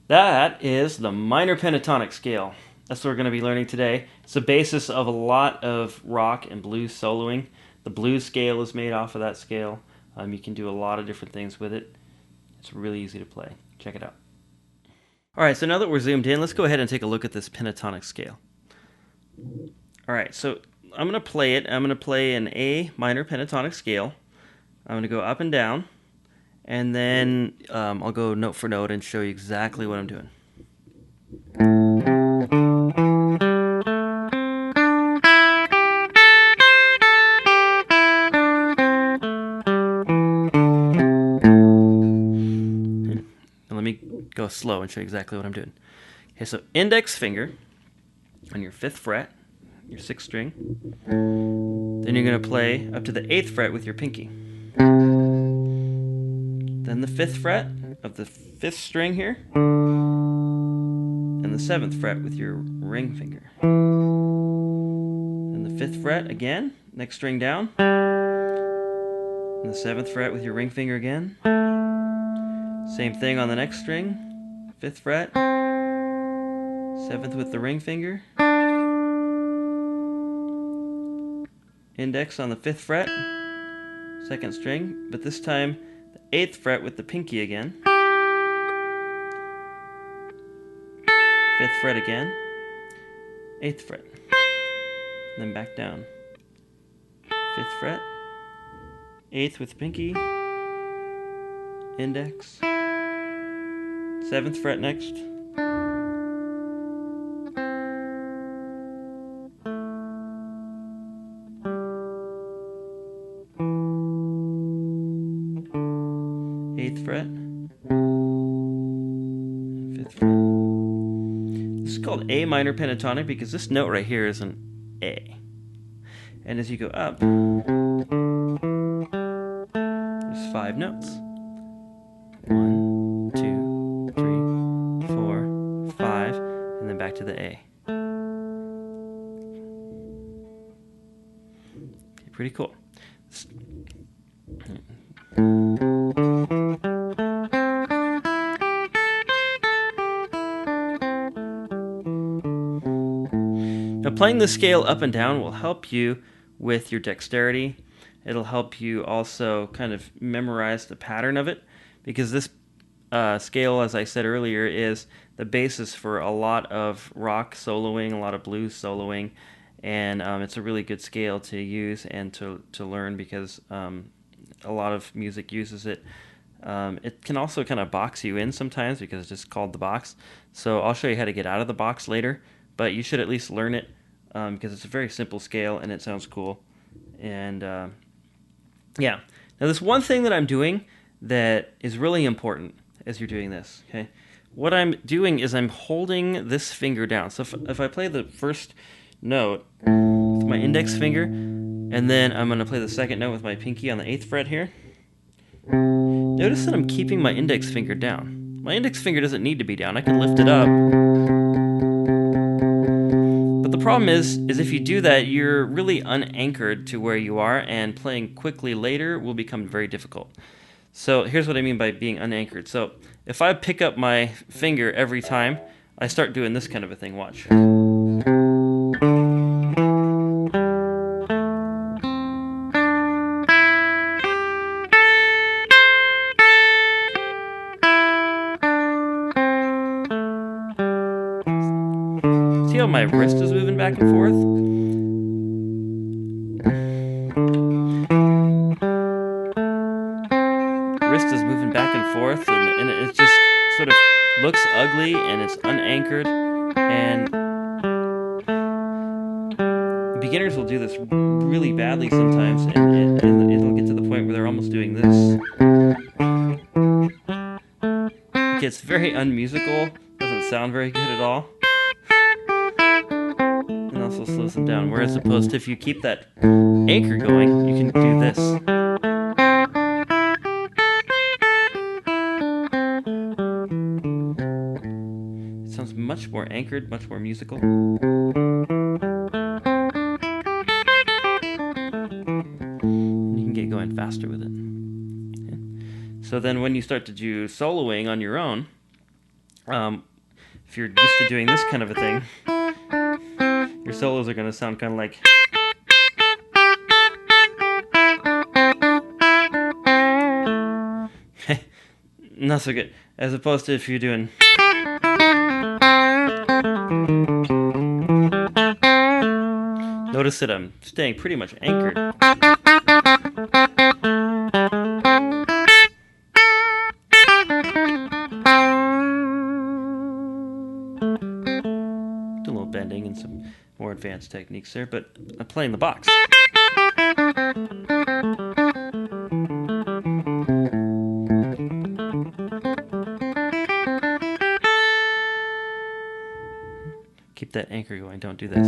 That is the minor pentatonic scale. That's what we're going to be learning today. It's the basis of a lot of rock and blues soloing. The blues scale is made off of that scale. You can do a lot of different things with it. It's really easy to play. Check it out. Alright, so now that we're zoomed in, let's go ahead and take a look at this pentatonic scale. Alright, so I'm going to play it. I'm going to play an A minor pentatonic scale. I'm going to go up and down, and then I'll go note for note and show you exactly what I'm doing. Let me go slow and show you exactly what I'm doing. Okay, so index finger on your 5th fret, your 6th string. Then you're going to play up to the 8th fret with your pinky. Then the 5th fret of the 5th string here, and the 7th fret with your ring finger. Then the 5th fret again, next string down, and the 7th fret with your ring finger again. Same thing on the next string, 5th fret, 7th with the ring finger, index on the 5th fret, 2nd string, but this time the 8th fret with the pinky again, 5th fret again, 8th fret, and then back down, 5th fret, 8th with pinky, index, 7th fret next, eighth fret, 5th fret. This is called A minor pentatonic because this note right here is an A. And as you go up, there's 5 notes. 1, 2, 3, 4, 5, and then back to the A. Okay, pretty cool. Now, playing the scale up and down will help you with your dexterity. It'll help you also kind of memorize the pattern of it, because this scale, as I said earlier, is the basis for a lot of rock soloing, a lot of blues soloing, and it's a really good scale to use and to learn because a lot of music uses it. It can also kind of box you in sometimes because it's just called the box. So I'll show you how to get out of the box later, but you should at least learn it because it's a very simple scale and it sounds cool. And yeah, now this one thing that I'm doing that is really important as you're doing this, okay? What I'm doing is I'm holding this finger down. So if I play the first note with my index finger, and then I'm going to play the second note with my pinky on the 8th fret here, notice that I'm keeping my index finger down. My index finger doesn't need to be down. I can lift it up. But the problem is if you do that, you're really unanchored to where you are, and playing quickly later will become very difficult. So here's what I mean by being unanchored. So if I pick up my finger every time, I start doing this kind of a thing. Watch. See how my wrist is moving back and forth? Wrist is moving back and forth, and it just sort of looks ugly, and it's unanchored, and beginners will do this really badly sometimes, and it'll get to the point where they're almost doing this. It gets very unmusical, doesn't sound very good at all, and also slows them down. Whereas opposed to if you keep that anchor going, you can do this. It sounds much more anchored, much more musical. You can get going fast. faster with it. Okay. So then when you start to do soloing on your own, if you're used to doing this kind of a thing, your solos are going to sound kind of like... Not so good. As opposed to if you're doing... Notice that I'm staying pretty much anchored. Do a little bending and some more advanced techniques there, but I'm playing the box. Keep that anchor going, don't do this.